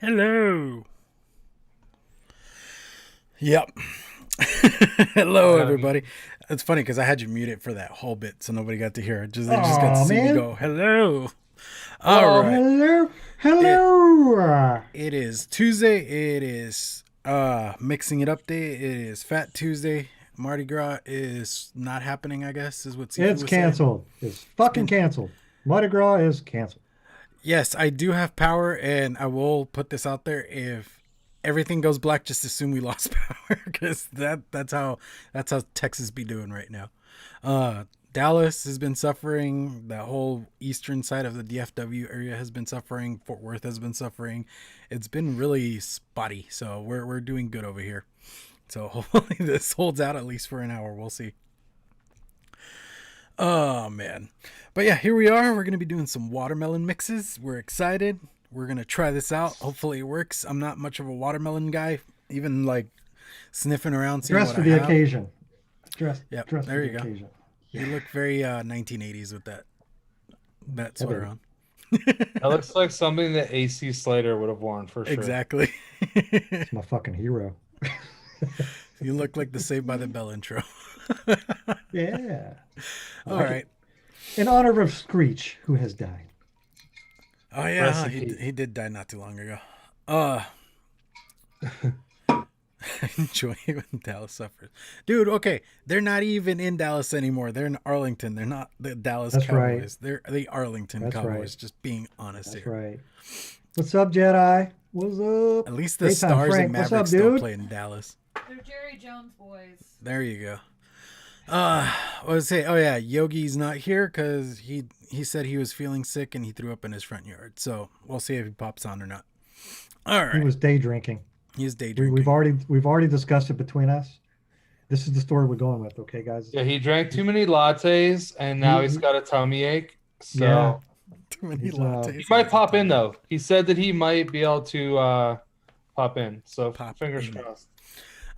Hello. Yep. Hello, everybody. It's funny because I had you muted for that whole bit, so nobody got to hear it. They just got to Oh see me man. go, hello. All Oh, right. hello. It Hello. it is Tuesday. It is mixing it up day. It is Fat Tuesday. Mardi Gras is not happening, I guess, is what Sifu It's was saying. canceled. It's It's fucking been canceled. Mardi Gras is canceled. Yes, I do have power, and I will put this out there. If everything goes black, just assume we lost power, because that's how Texas be doing right now. Dallas has been suffering. The whole eastern side of the DFW area has been suffering. Fort Worth has been suffering. It's been really spotty. So we're doing good over here. So hopefully this holds out at least for an hour. We'll see. Oh man. But yeah, here we are. We're gonna be doing some watermelon mixes. We're excited. We're gonna try this out. Hopefully it works. I'm not much of a watermelon guy. Even like sniffing around, seeing Dress what for I the have. occasion. Dress Yep, dress for there the you go. occasion. You look very 1980s with that Yeah, sweater baby. on. That looks like something that AC Slater would have worn for sure. Exactly. It's my fucking hero. You look like the Saved by the Bell intro. Yeah. I All like it. right. In honor of Screech, who has died. Oh yeah, huh, he Recipe. he did die not too long ago. Uh I enjoy it when Dallas suffers. Dude, okay, they're not even in Dallas anymore. They're in Arlington. They're not the Dallas That's right. Cowboys. They're the Arlington That's right. Cowboys, just being honest That's here. right. What's up, Jedi? What's up? At least the Daytime Stars and Frank. What's up, Mavericks still dude? play in Dallas. They're Jerry Jones boys. There you go. What was I say? Oh yeah, Yogi's not here because he said he was feeling sick and he threw up in his front yard. So we'll see if he pops on or not. All He right, was day drinking. he's day We, we've drinking. already we've already discussed it between us. This is the story we're going with, okay, guys? Yeah, he drank too many lattes and now he's He got a tummy ache. yeah, So Too many he's he lattes. And might he's a pop in tummy though. He said that he might be able to pop in. So pop fingers in. crossed.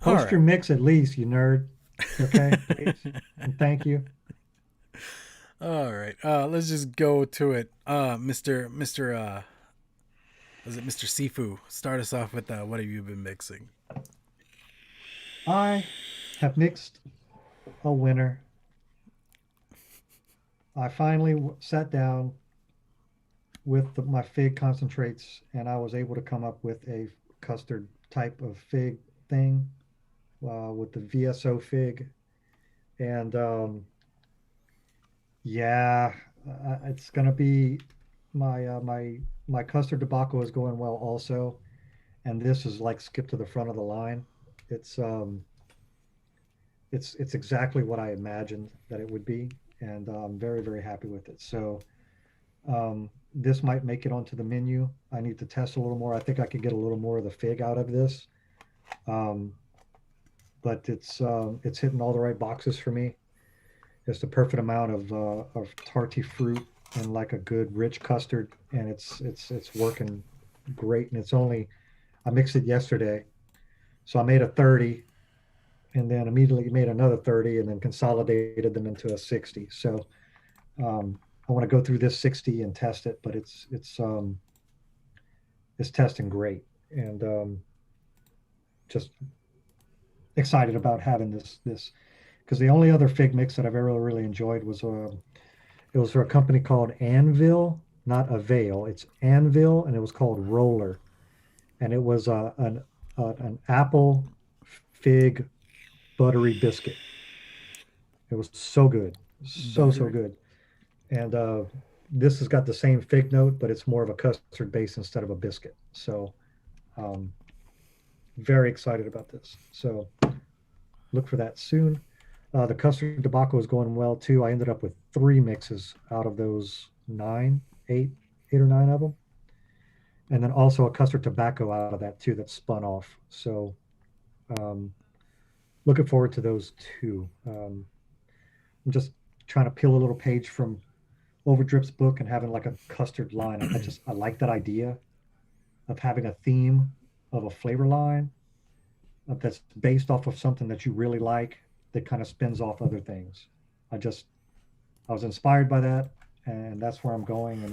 All post right. your mix at least, you nerd. Okay, please. And thank you. All right. Let's just go to it. Mr. Was it Mr. Sifu? Start us off with what have you been mixing? I have mixed a winner. I finally sat down with my fig concentrates, and I was able to come up with a custard type of fig thing with the VSO fig, and yeah, it's gonna be my custard debacle is going well also, and this is like skip to the front of the line. It's um it's exactly what I imagined that it would be, and I'm very happy with it. So this might make it onto the menu. I need to test a little more. I think I could get a little more of the fig out of this, um, but it's hitting all the right boxes for me. It's the perfect amount of tarty fruit and like a good rich custard, and it's working great. And it's only I mixed it yesterday, so I made a 30, and then immediately made another 30, and then consolidated them into a 60. So I want to go through this 60 and test it, but it's testing great, and just excited about having this because the only other fig mix that I've ever really enjoyed was it was for a company called Anvil, not Avail. It's Anvil, and it was called Roller, and it was an apple fig buttery biscuit. It was so good, so Buttery. good. And this has got the same fig note, but it's more of a custard base instead of a biscuit. So um, very excited about this. So look for that soon. The custard debacle is going well too. I ended up with three mixes out of those nine, eight or nine of them, and then also a custard tobacco out of that too that spun off. So um, looking forward to those two. I'm just trying to peel a little page from Overdrip's book and having like a custard line. I like that idea of having a theme of a flavor line that's based off of something that you really like that kind of spins off other things. I just I was inspired by that, and that's where I'm going. And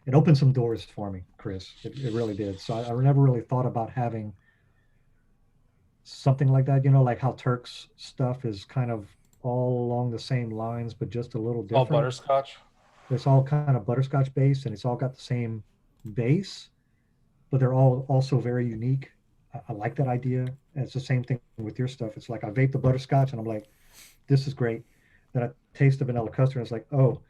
it opened some doors for me, Chris. It really did. So I never really thought about having something like that. Like how Turk's stuff is kind of all along the same lines, but just a little All different. butterscotch. It's all kind of butterscotch based, and it's all got the same base, but they're all also very unique. I like that idea. And it's the same thing with your stuff. It's like I vape the butterscotch, and I'm like, this is great. Then I taste the vanilla custard, and it's like, oh,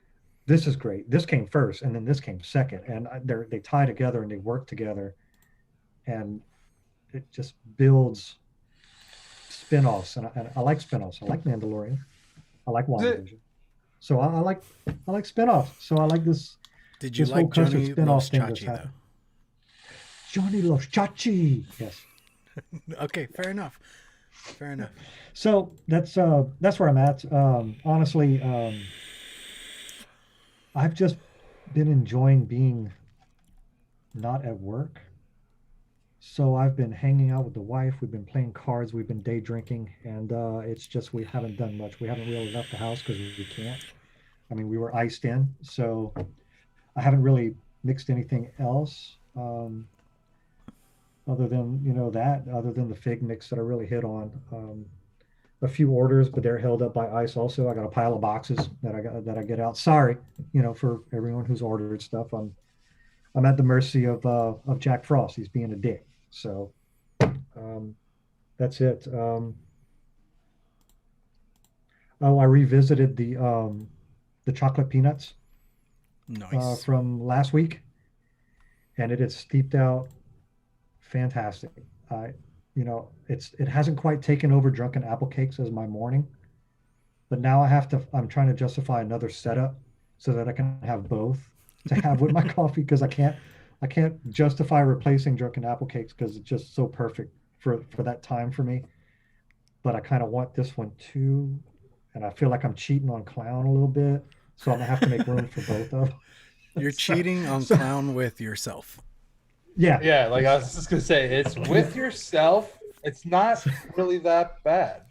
this is great. This came first, and then this came second, and they tie together and they work together, and it just builds spin-offs. And I like spin-offs. I like Mandalorian. I like WandaVision. So I like spin-offs. So I like this. Did you This whole like custard Johnny spin-off Loves thing that's Chachi though? happening. Johnny loves chachi. Yes. Okay, fair enough. Fair enough. So that's where I'm at. Honestly, I've just been enjoying being not at work. So I've been hanging out with the wife. We've been playing cards. We've been day drinking, and it's just we haven't done much. We haven't really left the house because we can't. I mean, we were iced in, so I haven't really mixed anything else. Other than other than the fig mix that I really hit on. A few orders, but they're held up by ice. Also, I got a pile of boxes that I get out. Sorry, for everyone who's ordered stuff. I'm at the mercy of Jack Frost. He's being a dick. So that's it. I revisited the chocolate peanuts Nice. from last week, and it is steeped out fantastic. I, it hasn't quite taken over drunken apple cakes as my morning, but now I'm trying to justify another setup so that I can have both to have with my coffee because I can't justify replacing drunken apple cakes because it's just so perfect for that time for me. But I kind of want this one too, and I feel like I'm cheating on clown a little bit, so I'm gonna have to make room for both of them. You're So- cheating on so- clown with yourself. Yeah, Yeah, like I was just gonna say, it's with yourself. It's not really that bad.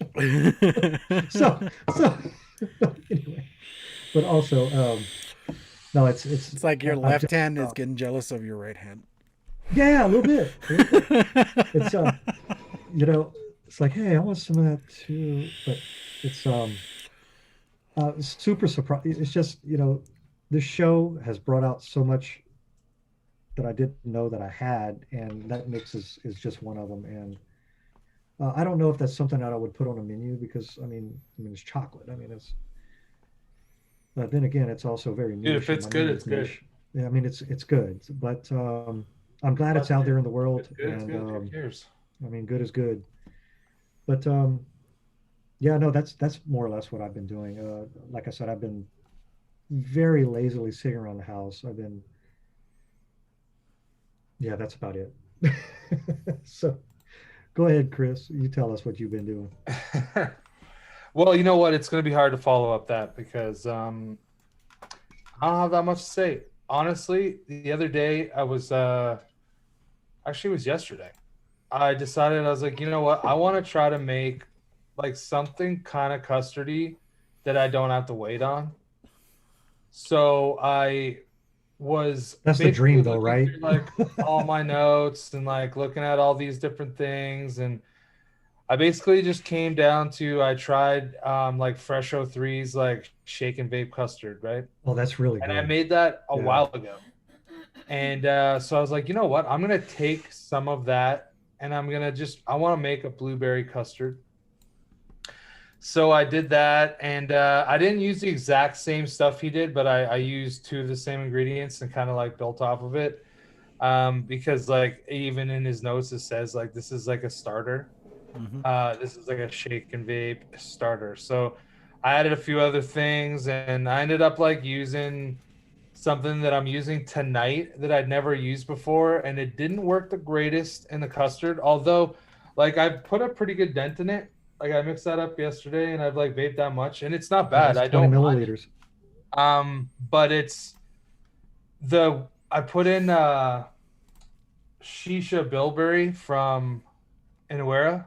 so anyway, but also no, it's It's like your I've left just- hand is getting jealous of your right hand. yeah, a little bit. It's it's like, hey, I want some of that too, but it's super surprised. It's just this show has brought out so much that I didn't know that I had, and that mix is just one of them. And I don't know if that's something that I would put on a menu because it's chocolate. It's but then again, it's also very niche. Dude, if it's My good, menu it's is good. niche. Yeah, it's good, but I'm glad it's out there in the world, It's good, it's and good. Who cares? good is good. But yeah, no, that's more or less what I've been doing. Like I said, I've been very lazily sitting around the house. Yeah, that's about it. So go ahead, Chris. You tell us what you've been doing. Well, you know what? It's going to be hard to follow up that because I don't have that much to say. Honestly, the other day I was actually it was yesterday. I decided I was like, you know what? I want to try to make like something kind of custardy that I don't have to wait on. So I was That's the basically dream, though, looking right? through, like all my notes and like looking at all these different things, and I basically just came down to I tried like Fresh O3's like shake and vape custard, right? Oh, that's really And good. I made that a Yeah. while ago. And so I was like, you know what? I'm gonna take some of that and I want to make a blueberry custard. So I did that, and I didn't use the exact same stuff he did, but I used two of the same ingredients and kind of like built off of it. Because like even in his notes it says like this is like a starter. This is like a shake and vape starter. So I added a few other things, and I ended up like using something that I'm using tonight that I'd never used before, and it didn't work the greatest in the custard. Although, like I put a pretty good dent in it. Like I mixed that up yesterday, and I've like vaped that much, and it's not bad. That's I 20 don't mind it. milliliters. But I put in shisha bilberry from Inuera,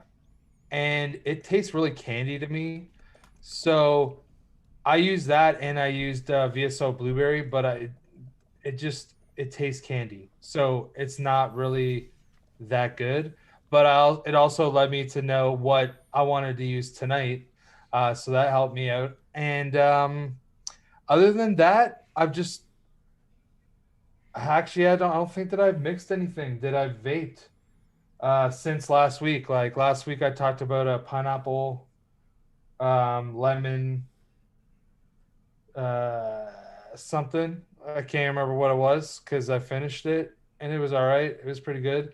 and it tastes really candy to me. So I used that, and I used VSO blueberry, but it it tastes candy. So it's not really that good. But it also led me to know what I wanted to use tonight. So that helped me out. And other than that, I don't think that I've mixed anything that I've vaped since last week. Like last week, I talked about a pineapple, lemon, something. I can't remember what it was because I finished it and it was all right. It was pretty good.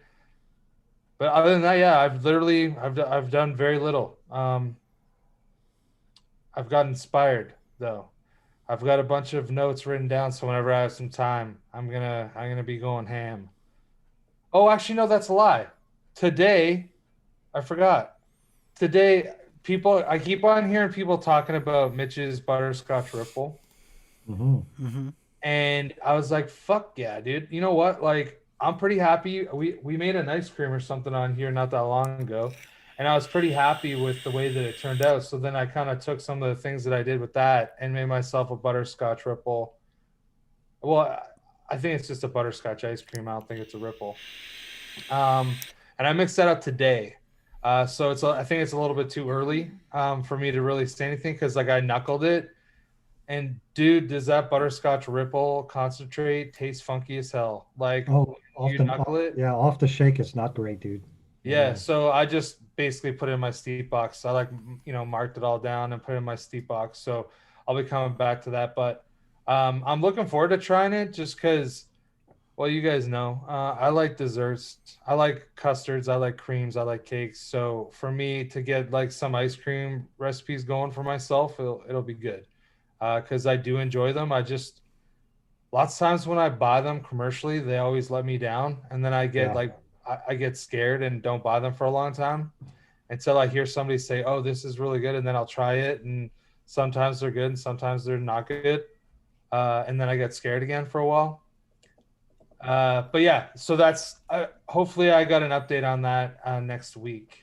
But other than that, yeah, I've done very little. I've got inspired though. I've got a bunch of notes written down, so whenever I have some time, I'm gonna be going ham. Oh, actually, no, that's a lie. Today, I forgot. Today, I keep on hearing people talking about Mitch's butterscotch ripple. And I was like, fuck yeah, dude. You know what? Like, I'm pretty happy. We made an ice cream or something on here not that long ago. And I was pretty happy with the way that it turned out. So then I kind of took some of the things that I did with that and made myself a butterscotch ripple. Well, I think it's just a butterscotch ice cream. I don't think it's a ripple. And I mixed that up today. So I think it's a little bit too early for me to really say anything because like I knuckled it. And dude, does that butterscotch ripple concentrate taste funky as hell? Like, you knuckle it? Yeah, off the shake, it's not great, dude. Yeah, so I just basically put it in my steep box. I marked it all down and put it in my steep box. So I'll be coming back to that. But I'm looking forward to trying it just because, well, you guys know, I like desserts. I like custards. I like creams. I like cakes. So for me to get like some ice cream recipes going for myself, it'll be good because I do enjoy them. Lots of times when I buy them commercially, they always let me down. And then I get I get scared and don't buy them for a long time until I hear somebody say, oh, this is really good. And then I'll try it. And sometimes they're good and sometimes they're not good. And then I get scared again for a while. But yeah, so that's hopefully I got an update on that next week.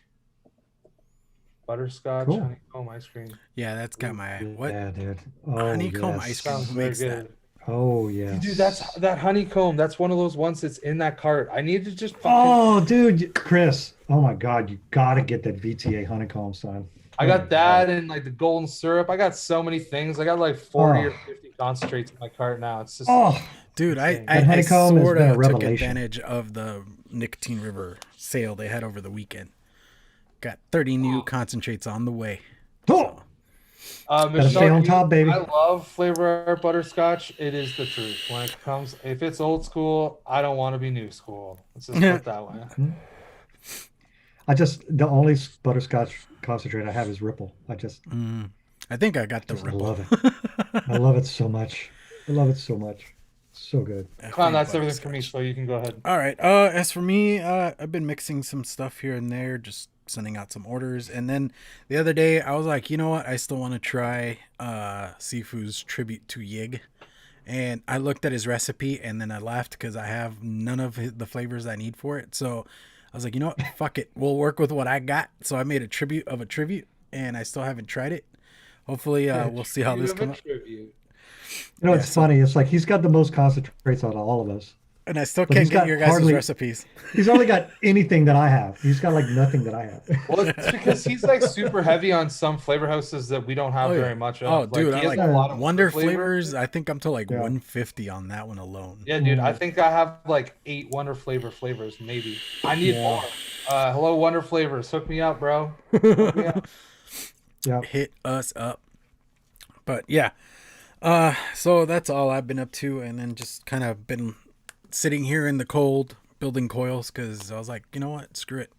Butterscotch, honeycomb ice cream. Yeah, that's got my what? Yeah, dude. Honeycomb ice cream. Sounds Who very makes good. that? Oh yeah, Dude, that honeycomb. That's one of those ones that's in that cart. I need to just fucking... Oh, dude, Chris. Oh my God, you gotta get that VTA honeycomb, son. I got that and like the golden syrup. I got so many things. I got like 40 or 50 concentrates in my cart now. It's just dude, I honeycomb has sort been a of took revelation. advantage of the Nicotine River sale they had over the weekend. Got 30 new concentrates on the way. Oh. Michelle, stay on top, baby. I love flavor art butterscotch. It is the truth. When it comes, if it's old school, I don't want to be new school. Let's just put it that way. The only butterscotch concentrate I have is Ripple. I think I got the Ripple. love it. I love it so much. I love it so much. So good. Clown, that's everything for me. So you can go ahead. All right. As for me, I've been mixing some stuff here and there, just sending out some orders. And then the other day I was like, you know what? I still want to try Sifu's tribute to Yig. And I looked at his recipe and then I laughed because I have none of the flavors I need for it. So I was like, you know what? Fuck it. We'll work with what I got. So I made a tribute of a tribute and I still haven't tried it. Hopefully we'll see how this comes out. You know, it's funny. It's like he's got the most concentrates out of all of us. And I still can't get your guys' recipes. He's only got anything that I have. He's got like nothing that I have. Well, it's because he's like super heavy on some flavor houses that we don't have very much of. Oh, dude, like, I like a lot of Wonder flavors. I think I'm to like 150 on that one alone. Yeah, dude, I think I have like 8 Wonder flavors, maybe. I need more. Hello, Wonder Flavors. Hook me up, bro. Hook me up. Yeah. Hit us up. But yeah. So that's all I've been up to, and then just kind of been sitting here in the cold building coils because I was like, you know what, screw it,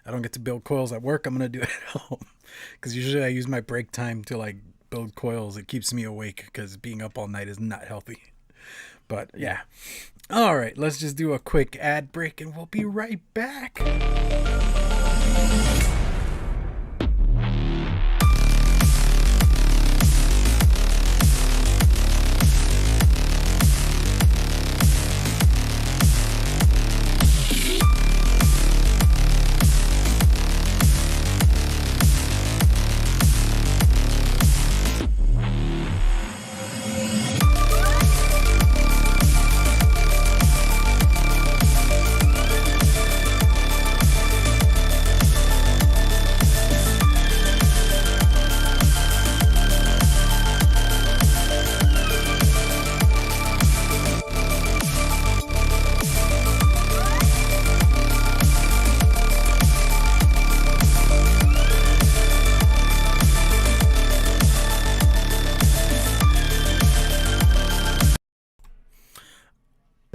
I don't get to build coils at work, I'm gonna do it at home because usually I use my break time to like build coils. It keeps me awake because being up all night is not healthy. But yeah, all right, let's just do a quick ad break and we'll be right back.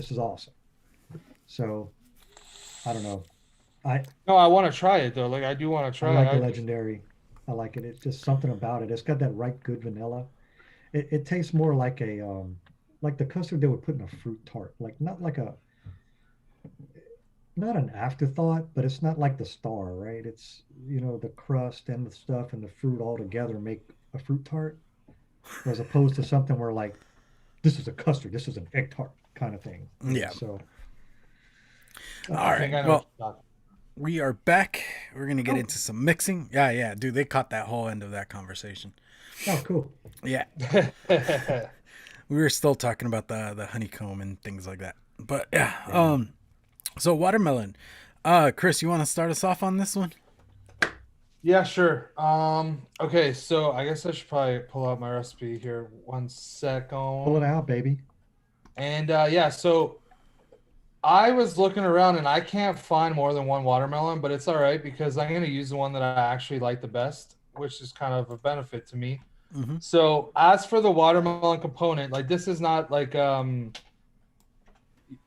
this is awesome. So I don't know. I No, I want to try it though. Like I do want to I try it. like the legendary. I like it. It's just something about it. It's got that right good vanilla. It tastes more like the custard they would put in a fruit tart. Like not like a not an afterthought, but it's not like the star, right? It's the crust and the stuff and the fruit all together make a fruit tart, as opposed to something where like this is a custard, this is an egg tart kind of thing. Yeah. So All I right. think I know what Well, you're talking. we are back. We're gonna get oh, into some mixing. Yeah, yeah, dude. They caught that whole end of that conversation. oh cool. Yeah, we were still talking about the honeycomb and things like that. But yeah. So watermelon. Chris, you want to start us off on this one? Yeah, sure. Okay, so I guess I should probably pull out my recipe here. One second. Pull it out, baby. And yeah, so I was looking around and I can't find more than one watermelon, but it's all right because I'm going to use the one that I actually like the best, which is kind of a benefit to me. Mm-hmm. So as for the watermelon component, like this is not like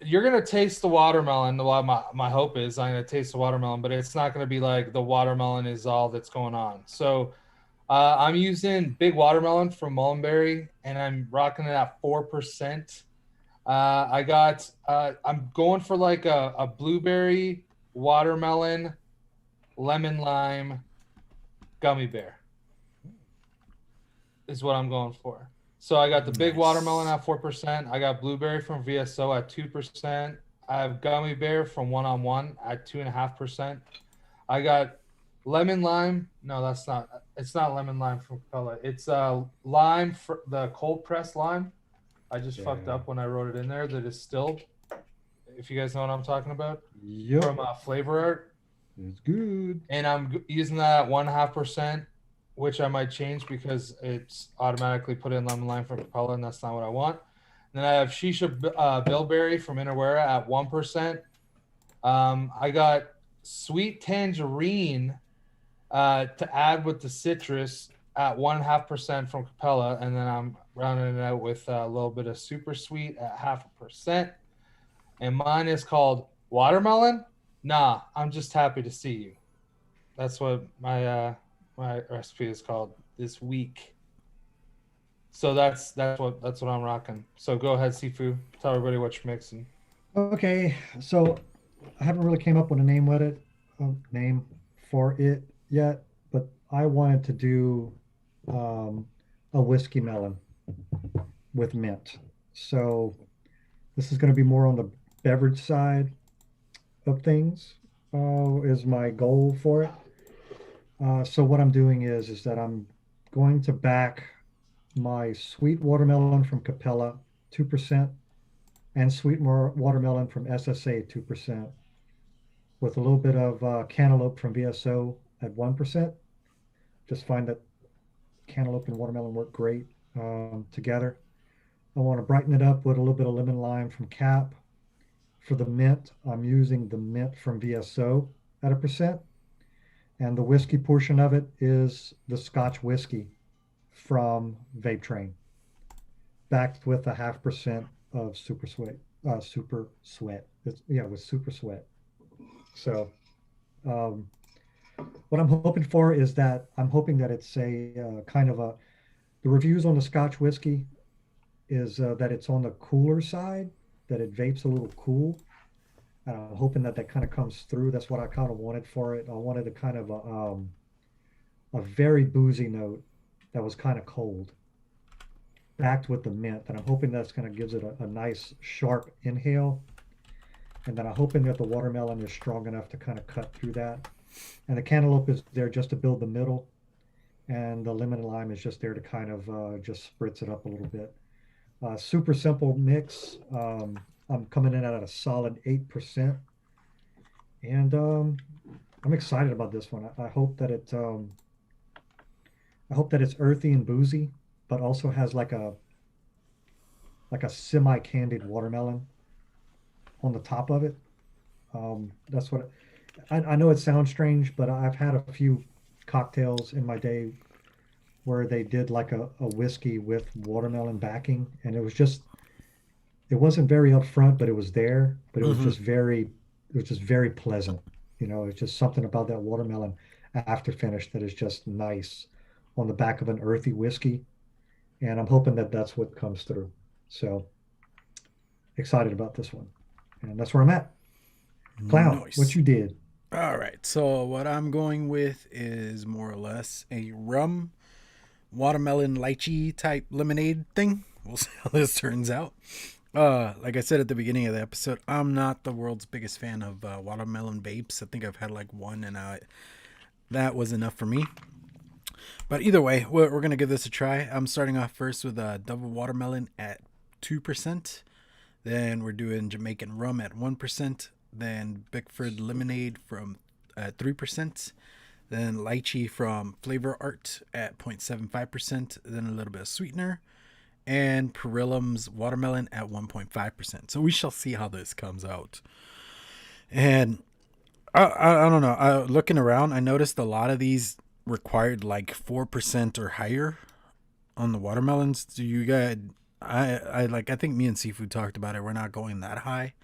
you're gonna taste the watermelon. My hope is I'm gonna taste the watermelon, but it's not gonna be like the watermelon is all that's going on. So I'm using big watermelon from Mullenberry, and I'm rocking it at 4%. I'm going for like a blueberry, watermelon, lemon lime, gummy bear is what I'm going for. So I got the big Nice. watermelon at 4%. I got blueberry from VSO at 2%. I have gummy bear from One on One at 2.5%. I got lemon lime. No, that's not. It's not lemon lime from Capella. It's lime for the cold pressed lime. I just fucked up when I wrote it in there. That is distilled. If you guys know what I'm talking about, Yep. from Flavor Art. It's good. And I'm using that at 1.5%, which I might change because it's automatically put in lemon lime from Capella, and that's not what I want. And then I have Shisha Bilberry from Innerwera at 1%. I got sweet tangerine to add with the citrus at 1.5% from Capella, and then I'm rounding it out with a little bit of super sweet at 0.5%. And mine is called Watermelon. Nah, I'm just happy to see you. That's what my recipe is called this week. So that's what I'm rocking. So go ahead, Sifu. Tell everybody what you're mixing. Okay, so I haven't really came up with a name for it yet, but I wanted to do a whiskey melon with mint. So this is going to be more on the beverage side of things, is my goal for it. So what I'm doing is that I'm going to back my sweet watermelon from Capella 2% and sweet watermelon from SSA 2% with a little bit of cantaloupe from VSO at 1%. Just find that cantaloupe and watermelon work great together. I want to brighten it up with a little bit of lemon lime from Cap. For the mint, I'm using the mint from VSO at 1%. And the whiskey portion of it is the Scotch whiskey from Vape Train, backed with 0.5% of super sweat. With super sweat. So, what I'm hoping for is that I'm hoping that it's a kind of a. The reviews on the Scotch whiskey is that it's on the cooler side, that it vapes a little cool. And I'm hoping that that kind of comes through. That's what I kind of wanted for it. I wanted a kind of a very boozy note that was kind of cold, backed with the mint. And I'm hoping that's going to gives it a nice sharp inhale. And then I'm hoping that the watermelon is strong enough to kind of cut through that. And the cantaloupe is there just to build the middle. And the lemon and lime is just there to kind of just spritz it up a little bit. Super simple mix. I'm coming in at a solid 8%. And I'm excited about this one. I hope that it's earthy and boozy, but also has like a semi-candied watermelon on the top of it. That's what I know it sounds strange, but I've had a few cocktails in my day where they did like a whiskey with watermelon backing, and it was just it wasn't very upfront, but it was there. But it was Mm-hmm. just very pleasant. You know, it's just something about that watermelon after finish that is just nice on the back of an earthy whiskey. And I'm hoping that that's what comes through. So excited about this one, and that's where I'm at. Clown, what Nice. you did? All right. So what I'm going with is more or less a rum watermelon lychee type lemonade thing. We'll see how this turns out. Like I said at the beginning of the episode, I'm not the world's biggest fan of watermelon vapes. I think I've had like one, and that was enough for me. But either way, we're gonna give this a try. I'm starting off first with a double watermelon at 2%. Then we're doing Jamaican rum at 1%. Then Bickford lemonade from at 3%. Then lychee from Flavor Art at 0.75%. Then a little bit of sweetener. And Perillum's watermelon at 1.5%. So we shall see how this comes out. And I don't know. Looking around, I noticed a lot of these required like 4% or higher on the watermelons. Do you guys? I think me and Seafood talked about it. We're not going that high.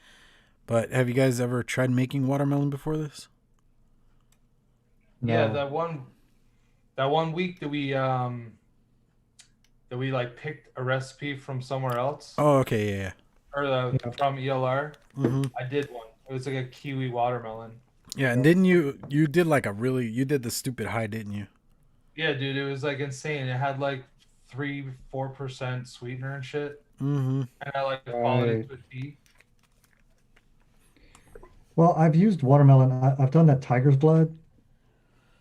But have you guys ever tried making watermelon before this? Yeah, No. that one week that we like picked a recipe from somewhere else Oh, okay, yeah. or Yeah. from ELR. Mm-hmm. I did one. It was like a kiwi watermelon. Yeah, and didn't you did like you did the stupid high, didn't you? Yeah, dude, it was like insane. It had like 3-4% sweetener and shit, Mm-hmm. and I like followed it Right. to a T. Well, I've used watermelon. I've done that tiger's blood,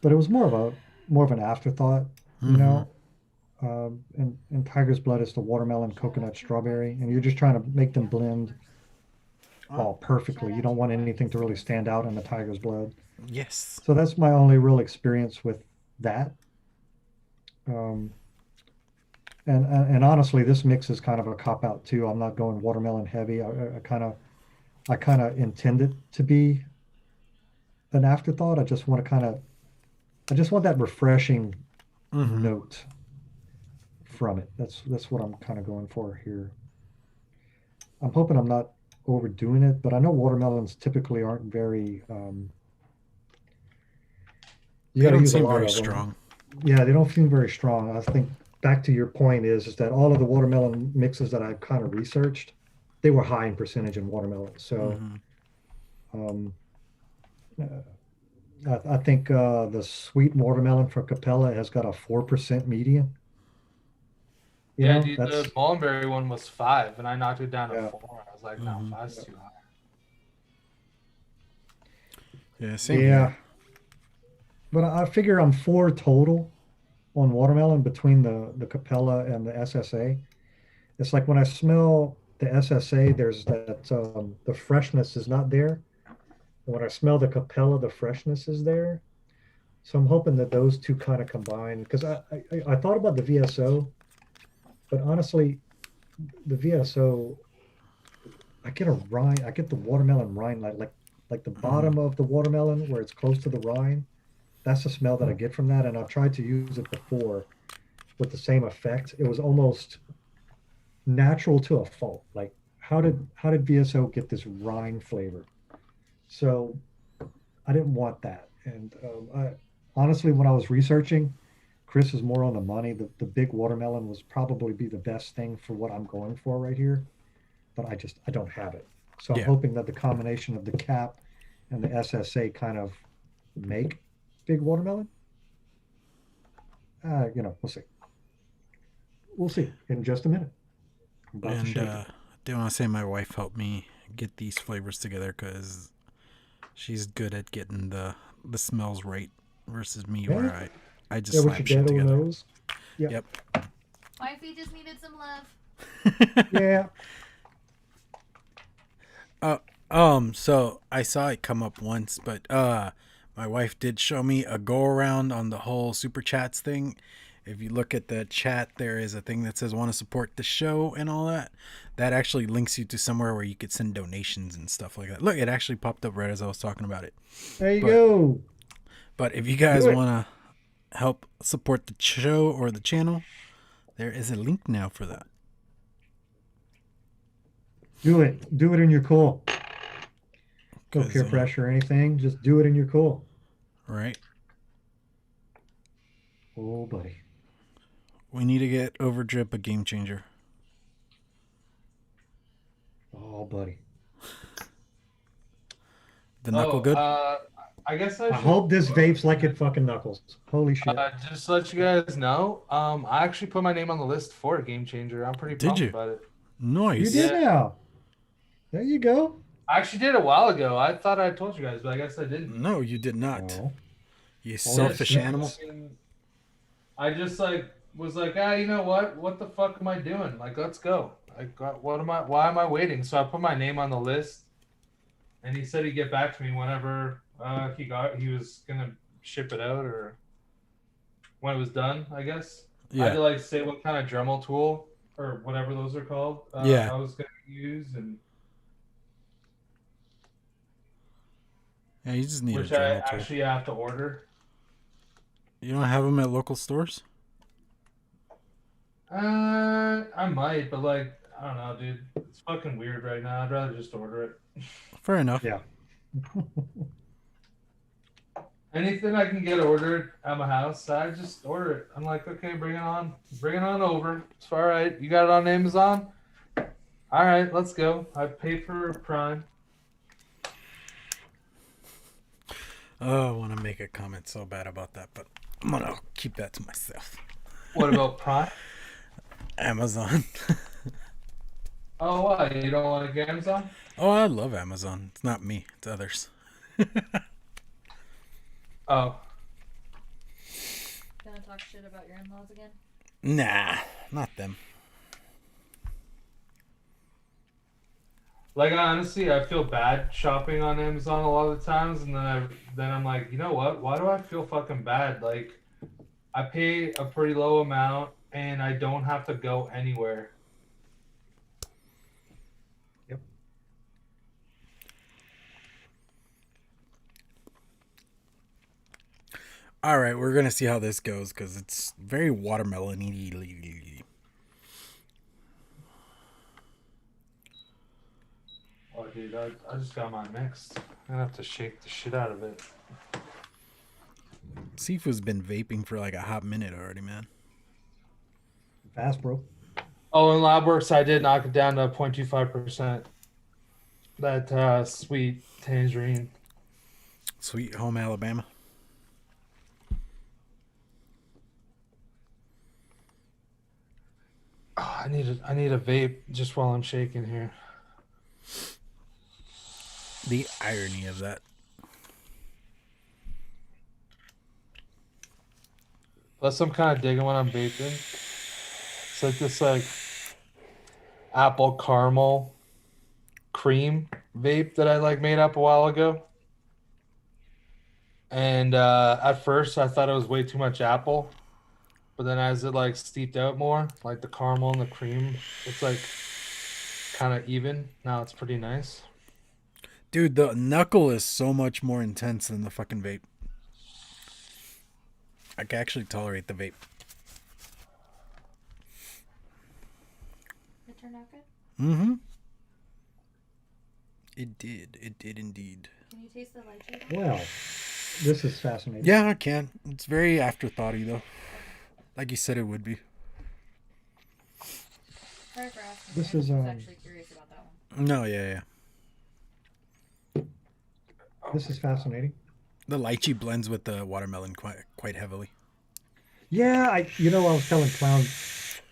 but it was more of an afterthought, you Mm-hmm. know. And tiger's blood is the watermelon, coconut, strawberry, and you're just trying to make them blend all perfectly. You don't want anything to really stand out in the tiger's blood. Yes. So that's my only real experience with that. Um, and honestly, this mix is kind of a cop out too. I'm not going watermelon heavy. I kind of intend it to be an afterthought. I just want that refreshing Mm-hmm. note from it. That's what I'm kind of going for here. I'm hoping I'm not overdoing it, but I know watermelons typically aren't very. You They got to don't use a seem lot very of them. strong. Yeah, they don't seem very strong. I think back to your point is that all of the watermelon mixes that I've kind of researched, they were high in percentage in watermelon. So Mm-hmm. um, uh, I think the sweet watermelon from Capella has got a 4% median. You Yeah, know, dude, the that's Mullenberry one was 5, and I knocked it down to yeah, 4. I was like, no, Mm-hmm. five's yeah. too high. Yeah, same here. Yeah. But I figure I'm four total on watermelon between the Capella and the SSA. It's like when I smell the SSA, there's that the freshness is not there. And when I smell the Capella, the freshness is there. So I'm hoping that those two kind of combine because I thought about the VSO, but honestly, the VSO, I get a rind, I get the watermelon rind like the Mm-hmm. bottom of the watermelon where it's close to the rind. That's the smell that I get from that. And I've tried to use it before with the same effect. It was almost natural to a fault. Like how did VSO get this rind flavor? So I didn't want that. And I honestly, when I was researching, Chris is more on the money. The big watermelon was probably be the best thing for what I'm going for right here, but I don't have it. So I'm Yeah. hoping that the combination of the cap and the SSA kind of make big watermelon. We'll see. We'll see in just a minute. I'm about to And shake it. I do want to say my wife helped me get these flavors together because she's good at getting the smells right versus me Yeah, where I just yeah, with slap your shit dad who together. knows. Yeah, Yep. Wifey just needed some love. yeah. So I saw it come up once, but my wife did show me a go around on the whole super chats thing. If you look at the chat, there is a thing that says want to support the show and all that. That actually links you to somewhere where you could send donations and stuff like that. Look, it actually popped up right as I was talking about it. There you But go. but if you Do guys it. want to help support the show or the channel, there is a link now for that. Do it. Do it in your cool. No 'Cause, peer pressure or anything. Just do it in your cool. right. Oh, buddy. We need to get Overdrip a game changer. Oh, buddy. The knuckle good? I guess I I should hope this vape's like it fucking knuckles. Holy shit. just to let you guys know. I actually put my name on the list for a game changer. I'm pretty Did pumped you? about it. You Nice. did Yeah. now. There you go. I actually did a while ago. I thought I told you guys, but I guess I didn't. No, you did not. No. You Oh, selfish yes. animal. I just was like, you know what? What the fuck am I doing? Like, let's go. Why am I waiting? So I put my name on the list, and he said he'd get back to me whenever he was gonna ship it out or when it was done, I guess. I had to Yeah. say what kind of Dremel tool or whatever those are called. Yeah. I was gonna use, and Yeah, you just need which a I Dremel tool. actually have to order. You don't have them at local stores? I might, but I don't know, dude. It's fucking weird right now. I'd rather just order it. Fair enough. Yeah. Anything I can get ordered at my house, I just order it. I'm like, okay, bring it on. Bring it on over. It's all right. You got it on Amazon? All right, let's go. I pay for Prime. Oh, I want to make a comment so bad about that, but I'm going to keep that to myself. What about Prime? Amazon. Oh, what? You don't want to get Amazon? Oh, I love Amazon. It's not me. It's others. Oh. Gonna talk shit about your in-laws again? Nah, not them. Honestly, I feel bad shopping on Amazon a lot of the times, and then I'm like, you know what? Why do I feel fucking bad? Like, I pay a pretty low amount, and I don't have to go anywhere. Yep. All right, we're going to see how this goes because it's very watermelon-y. Oh, dude, I just got mine mixed. I'm gonna have to shake the shit out of it. Sifu's been vaping for like a hot minute already, man. Fast, bro. Oh, in LabWorks, I did knock it down to 0.25%. That sweet tangerine. Sweet home Alabama. Oh, I need a vape just while I'm shaking here. The irony of that. Unless I'm kind of digging when I'm vaping. It's like this apple caramel cream vape that I made up a while ago. And at first I thought it was way too much apple. But then as it steeped out more, like the caramel and the cream, it's kind of even. Now it's pretty nice. Dude, the knuckle is so much more intense than the fucking vape. I can actually tolerate the vape. It turned out good? Mm-hmm. It did indeed. Can you taste the lychee? Well, this is fascinating. Yeah, I can. It's very afterthoughty though. Like you said it would be. Sorry for asking. This I is, was actually curious about that one. No, yeah. This is fascinating. The lychee blends with the watermelon quite heavily. Yeah, I was telling Clown,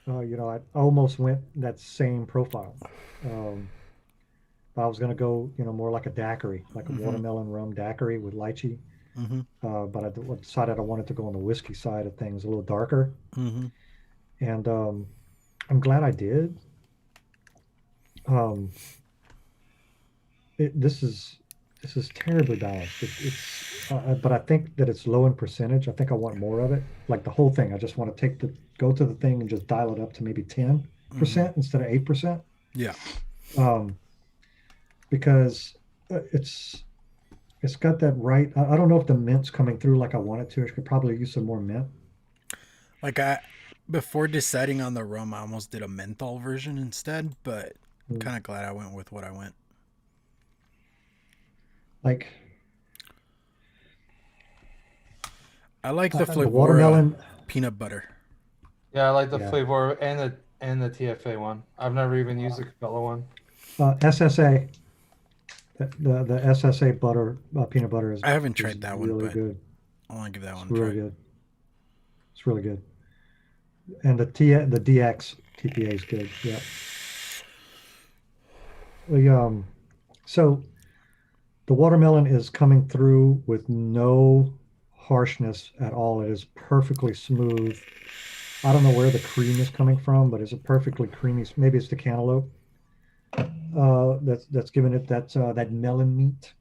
I almost went that same profile. But I was gonna go, more like a daiquiri, like a watermelon rum daiquiri with lychee. Mm-hmm. But I decided I wanted to go on the whiskey side of things, a little darker. Mm-hmm. And I'm glad I did. This is terribly balanced. But I think that it's low in percentage. I think I want more of it, like the whole thing. I just want to go to the thing and just dial it up to maybe 10% instead of 8%. Yeah. Because it's got that right. I don't know if the mint's coming through like I want it to. I could probably use some more mint. Like before deciding on the rum, I almost did a menthol version instead, but I'm kind of glad I went with what I went. Like I like the the flavor watermelon. peanut butter. Yeah, I like the Yeah. flavor and the TFA one. I've never even used the Capella one. SSA. The SSA butter peanut butter is. I haven't is tried that one, really but good. I want to give that It's one a really try. good. It's really good. And the DX TPA is good. Yeah. We so the watermelon is coming through with no harshness at all. It is perfectly smooth. I don't know where the cream is coming from, but it's a perfectly creamy. Maybe it's the cantaloupe that's giving it that melon meat,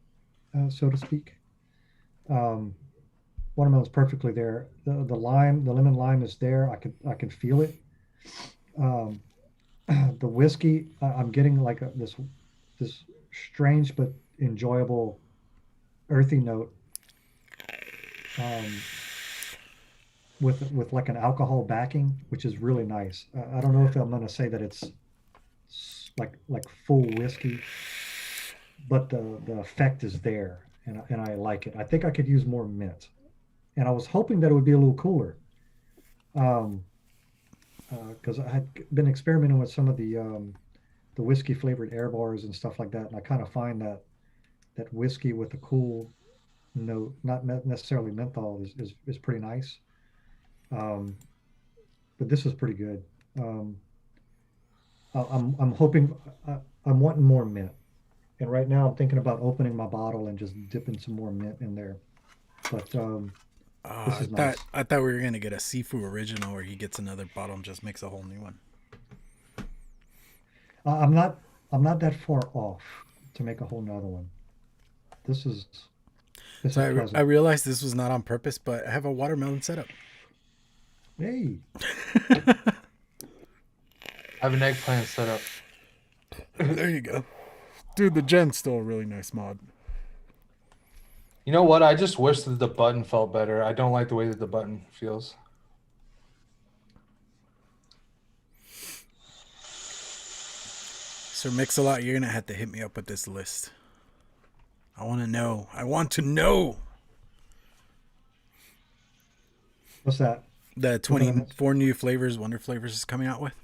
so to speak. Um, Watermelon's perfectly there. The lime, the lemon lime is there. I can feel it. Um, the whiskey, I'm getting like this strange but enjoyable earthy note, um, with like an alcohol backing, which is really nice. I don't know if I'm going to say that it's like full whiskey, but the effect is there, and I like it. I think I could use more mint, and I was hoping that it would be a little cooler. Um, because I had been experimenting with some of the whiskey flavored air bars and stuff like that, and I kind of find that whiskey with a cool note, not necessarily menthol, is pretty nice. Um, but this is pretty good. Um, I'm hoping I'm wanting more mint, and right now I'm thinking about opening my bottle and just dipping some more mint in there. But this is nice. I thought we were gonna get a Sifu original where he gets another bottle and just makes a whole new one. I'm not that far off to make a whole nother one. This is So I pleasant. realized this was not on purpose, but I have a watermelon setup. Hey, I have an eggplant set up. There you go. Dude, the gen's still a really nice mod. You know what? I just wish that the button felt better. I don't like the way that the button feels. So Mix-a-Lot, you're gonna have to hit me up with this list. I want to know. I want to know. what's that? The 24 new flavors, Wonder Flavors is coming out with.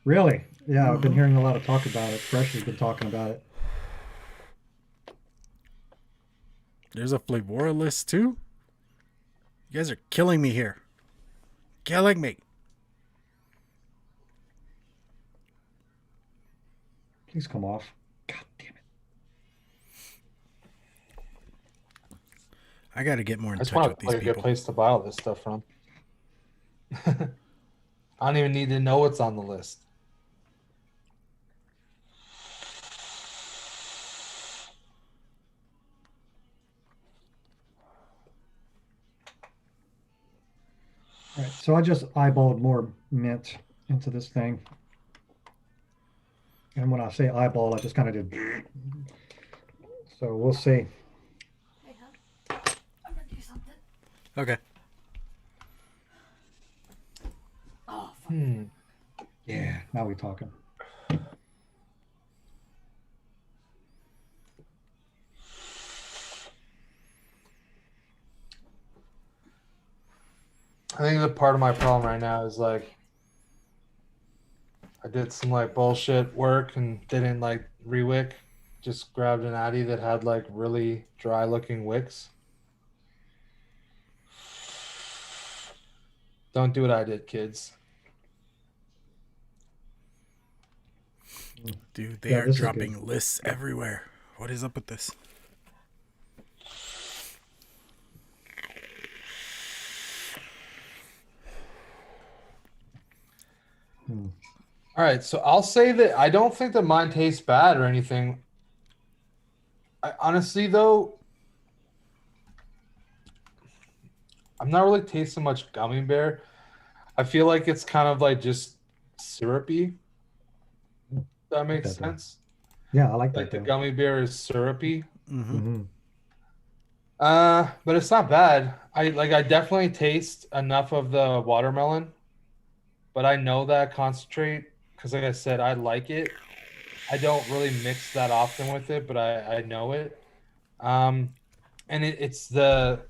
Really? Yeah, I've been hearing a lot of talk about it. Fresh has been talking about it. There's a Flavora list too. You guys are killing me here. Killing me. Please come off. God damn it. I got to get more in I just touch want with to these find a good people. place to buy all this stuff from. I don't even need to know what's on the list. All right, so I just eyeballed more mint into this thing. And when I say eyeball, I just kind of did. So we'll see. Hey, huh? I'm gonna do something. Okay. Oh, fuck. Yeah, now we're talking. I think the part of my problem right now is like I did some like bullshit work and didn't like rewick. Just grabbed an Addy that had like really dry looking wicks. Don't do what I did, kids. Dude, they Yeah, are this is dropping good. lists everywhere. What is up with this? All right, so I'll say that I don't think that mine tastes bad or anything. Honestly, though, I'm not really tasting much gummy bear. I feel like it's kind of like just syrupy. If that makes that, though. sense. Yeah, I like Like that the though. gummy bear is syrupy. Mm-hmm. But it's not bad. I definitely taste enough of the watermelon, but I know that concentrate because like I said, I like it. I don't really mix that often with it, but I know it. And it's that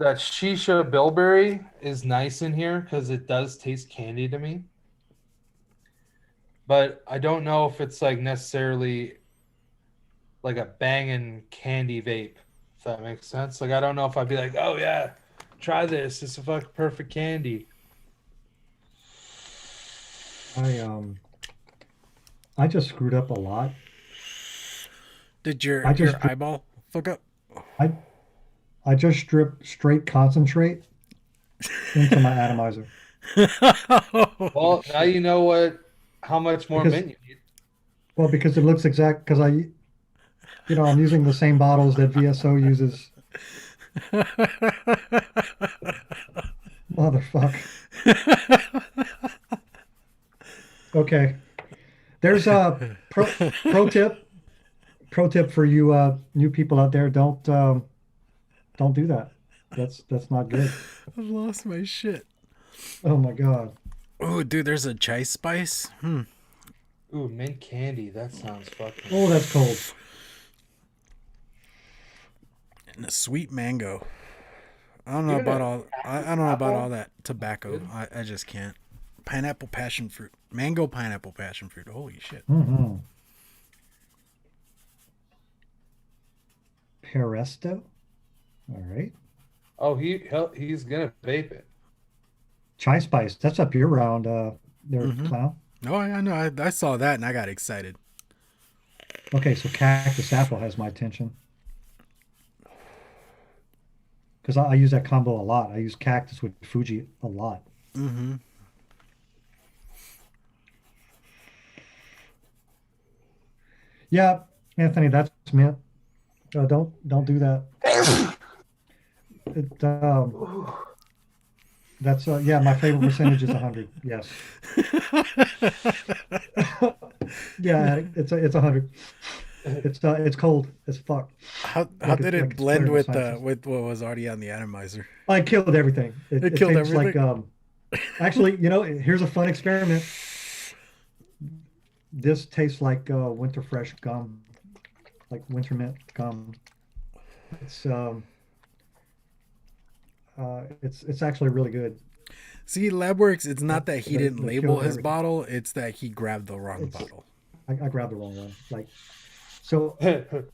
shisha bilberry is nice in here because it does taste candy to me. But I don't know if it's like necessarily like a banging candy vape, if that makes sense. Like I don't know if I'd be like, oh yeah, try this. It's a fucking perfect candy. I just screwed up a lot. Did your I just eyeball fuck up? I I just stripped straight concentrate into my atomizer Well, now you know how much more because mint you need. because it looks exact because I'm using the same bottles that VSO uses. Motherfucker. Okay. There's a pro tip. Pro tip for you new people out there. Don't do that. That's not good. I lost my shit. Oh my God. Oh, dude, there's a chai spice. Ooh, mint candy. That sounds fucking. Oh, that's cold. And a sweet mango. I don't know Even about a all. I don't know about apple? all that tobacco. Good. I just can't. Pineapple passion fruit, mango pineapple passion fruit. Holy shit! Mm-hmm. Peresto. All right. Oh, he's gonna vape it. Chai spice. That's up your round, there, Mhm. clown. Oh, I know. I saw that and I got excited. Okay, so cactus apple has my attention because I use that combo a lot. I use cactus with Fuji a lot. Mm-hmm. Yeah, Anthony, that's mint. Don't do that. It, that's yeah, my favorite percentage is 100. Yes. Yeah, it's 100. It's cold as fuck. How Like did like it it's blend clear with sciences. with what was already on the atomizer? I killed everything. It It killed tastes like everything. actually, here's a fun experiment. This tastes like winter fresh gum, like winter mint gum. It's it's actually really good. See, Labworks. It's not that he But didn't it label killed his everything. bottle. It's that he grabbed the wrong It's bottle. I grabbed the wrong one. Like so,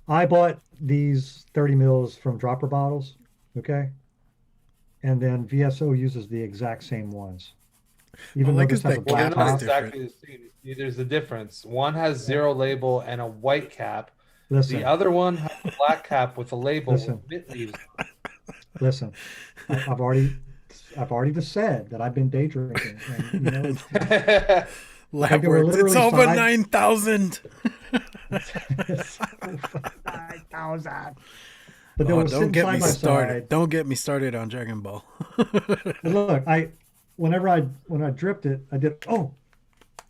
I bought these 30 mils from dropper bottles, okay, and then VSO uses the exact same ones, But even though like, this is has a that Well, they're black cap not is top. different? exactly the same. See, there's a difference. One has zero label and a white cap. The Listen, other one has a black cap with a label with listen, mint leaves. listen. I've already just said that I've been day drinking, and like there were Labworks. It's literally over five. 9,000. 9,000. But they Oh, were don't sitting get side me by started. side. Don't get me started on Dragon Ball. Look, when I dripped it, I did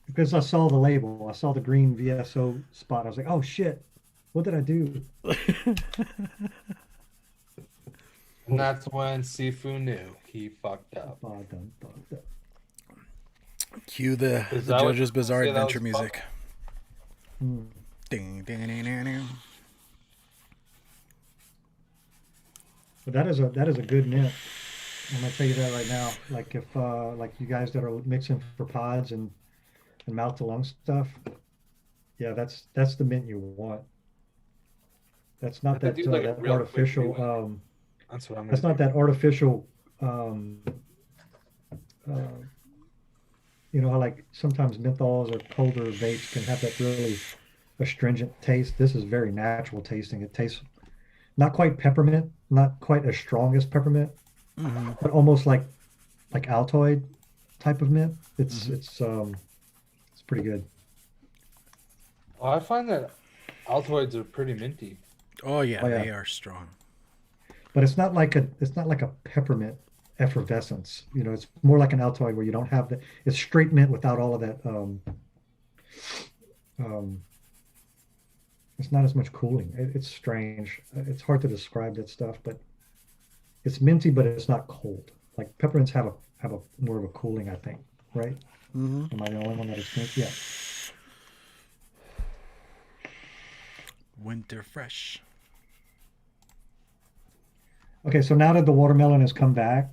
because I saw the label, I saw the green VSO spot. I was like, oh shit, what did I do? And that's when Sifu knew he fucked up. Oh, done fucked up. Cue the Is that what JoJo's you Bizarre say that Adventure was music. Hmm. Ding, ding, ding, ding, ding. But that is a good mint. I'm gonna tell you that right now. Like if like you guys that are mixing for pods and mouth to lung stuff, yeah, that's the mint you want. That's not I'm gonna that do like a that real quick artificial rewind. That's what I'm that's gonna not do. that artificial uh, how like sometimes menthols or colder vapes can have that really astringent taste. This is very natural tasting. It tastes not quite peppermint, not quite as strong as peppermint, Mm-hmm. but almost like Altoid type of mint. It's Mhm. it's pretty good. Well, I find that Altoids are pretty minty. Oh yeah, Oh yeah, they are strong. but it's not like a peppermint effervescence. It's more like an Altoid where you don't have the it's straight mint without all of that. Um, it's not as much cooling. It's strange. It's hard to describe that stuff, but it's minty, but it's not cold. Like peppermints have a more of a cooling, I think. Right? Mm-hmm. Am I the only one that is think? Yeah. Winter fresh. Okay, so now that the watermelon has come back,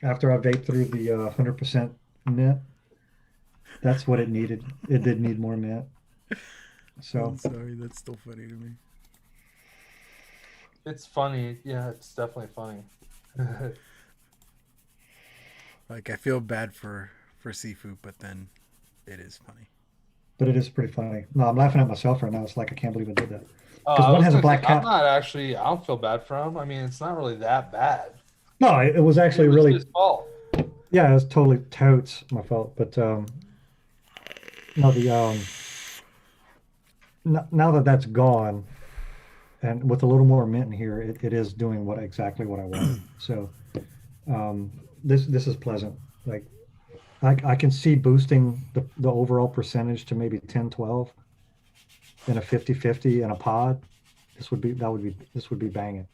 after I vaped through the 100% mint, that's what it needed. It did need more mint. So I'm sorry, that's still funny to me. It's funny. Yeah, it's definitely funny. Like I feel bad for Sifu, but then it is funny. but it is pretty funny. No, I'm laughing at myself right now. It's like I can't believe I did that. Oh, Because I one was has a gonna black say, I'm cap. not actually. I don't feel bad for him. I mean, it's not really that bad. No, it was actually It was really, his fault. yeah, it was totally totes my fault. But no, the now that that's gone, and with a little more mint in here, it is doing exactly what I wanted. So this is pleasant. Like I can see boosting the overall percentage to maybe 10, 12 in a 50-50 in a pod. This would be banging.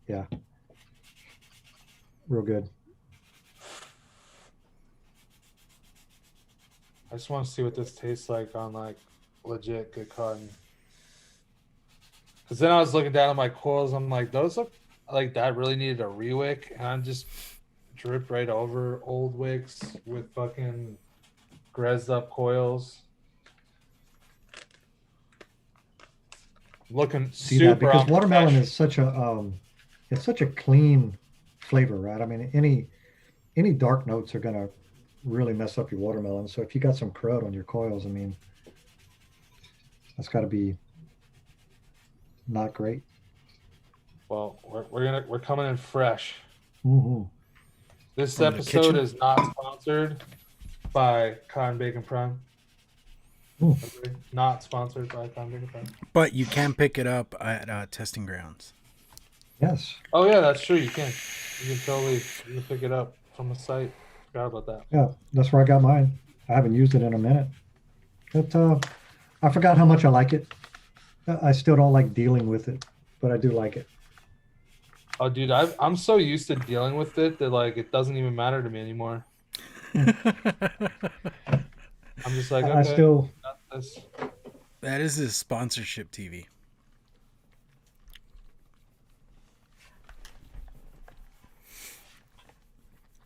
Yeah. Real good. I just want to see what this tastes like on like legit good cotton. Because then I was looking down at my coils. I'm like, those look like that really needed a rewick, and I'm just dripped right over old wicks with fucking grezzed up coils. Looking See super that because watermelon unprofessional. it's such a clean flavor, right? I mean, any dark notes are gonna really mess up your watermelon. So if you got some crud on your coils, I mean, that's got to be not great. Well, we're coming in fresh. Mm-hmm. This From the episode kitchen? is not sponsored by Cotton Bacon Prime. Ooh. Okay? Not sponsored by Cotton Bacon Prime. But you can pick it up at testing grounds. Yes. Oh yeah, that's true. You can pick it up from the site. Forgot about that. Yeah, that's where I got mine. I haven't used it in a minute. But I forgot how much I like it. I still don't like dealing with it, but I do like it. Oh, dude, I'm so used to dealing with it that like it doesn't even matter to me anymore. I'm just like, okay, I still got this. That is his sponsorship TV.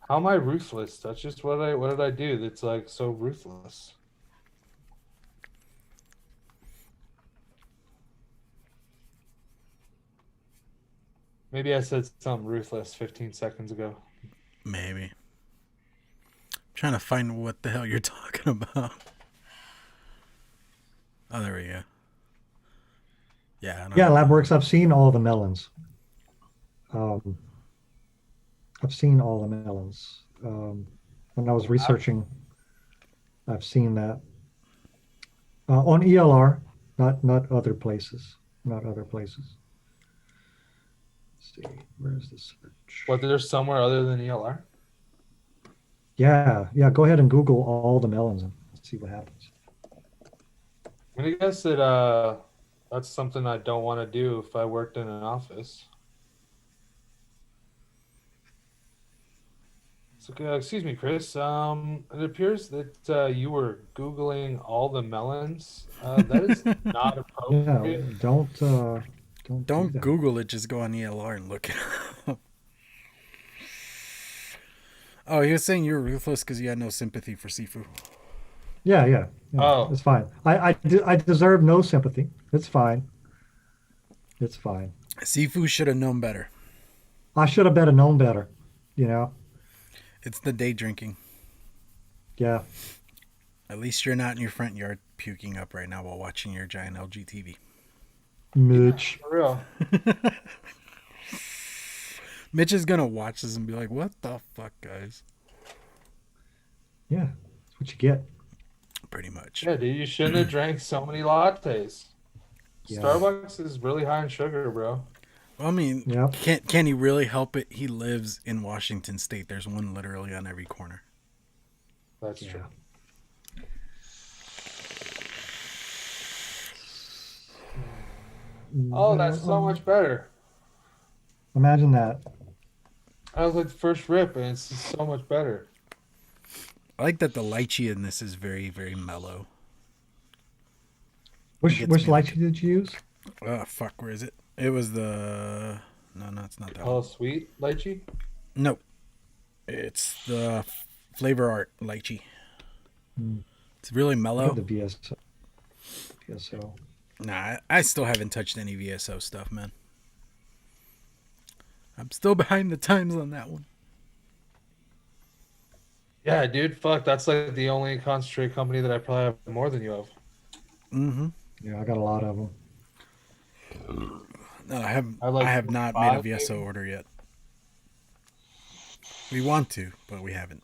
How am I ruthless? That's just what did I do that's like so ruthless? Maybe I said something ruthless 15 seconds ago. Maybe. I'm trying to find what the hell you're talking about. Oh, there we go. Yeah. I don't Yeah, know. LabWorks, I've seen all the melons. I've seen all the melons. When I was researching, I've seen that on ELR, not other places, not other places. Let's see, where's the search? What, there's somewhere other than ELR? Yeah, go ahead and Google all the melons and see what happens. I'm gonna guess that that's something I don't want to do if I worked in an office. So, excuse me, Chris. It appears that you were Googling all the melons. That is not appropriate. Yeah, don't do Don't that. Google it. Just go on ELR and look it up. Oh, he was saying you were ruthless because you had no sympathy for Sifu. Yeah, Oh. it's fine. I deserve no sympathy. It's fine. It's fine. Sifu should have known better. I should have better known better, you know? It's the day drinking. Yeah. At least you're not in your front yard puking up right now while watching your giant LG TV. Mitch. For real. Mitch is gonna watch this and be like, "What the fuck, guys?" Yeah, that's what you get. Pretty much. Yeah, dude, you shouldn't have drank so many lattes. Yeah. Starbucks is really high in sugar, bro. Well, I mean, Yep. can he really help it? He lives in Washington State. There's one literally on every corner. That's Yeah. true. Oh, that's so much better. Imagine that. I was like the first rip, and it's just so much better. I like that the lychee in this is very, very mellow. Which Gets me. lychee did you use? Oh fuck, where is it? It was the no, it's not that Oh, one. sweet lychee. Nope, it's the Flavor Art lychee. Hmm. It's really I got mellow. the VSO. Nah, I still haven't touched any VSO stuff, man. I'm still behind the times on that one. Yeah, dude. Fuck, that's like the only concentrate company that I probably have more than you have. Mm-hmm. Yeah, I got a lot of them. No, I I like have not made a 5, VSO maybe? order yet. We want to, but we haven't.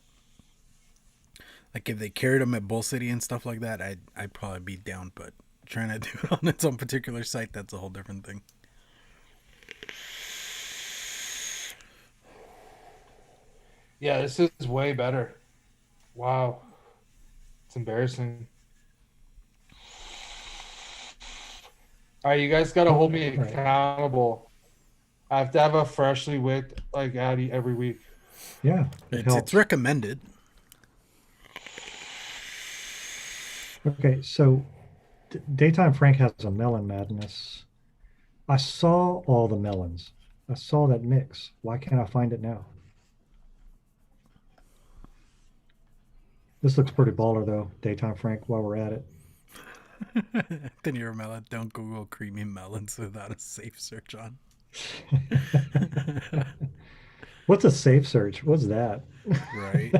Like if they carried them at Bull City and stuff like that, I'd probably be down. But trying to do it on its own particular site, that's a whole different thing. Yeah, this is way better. Wow, it's embarrassing. All right, you guys got to hold me Right. accountable. I have to have a freshly wicked like Addy every week. Yeah, it It's helps. recommended. Okay, so Daytime Frank has a melon madness. I saw all the melons. I saw that mix. Why can't I find it now? This looks pretty baller though, Daytime Frank, while we're at it. Didn't melon. Don't Google creamy melons without a safe search on. What's a safe search? What's that? Right.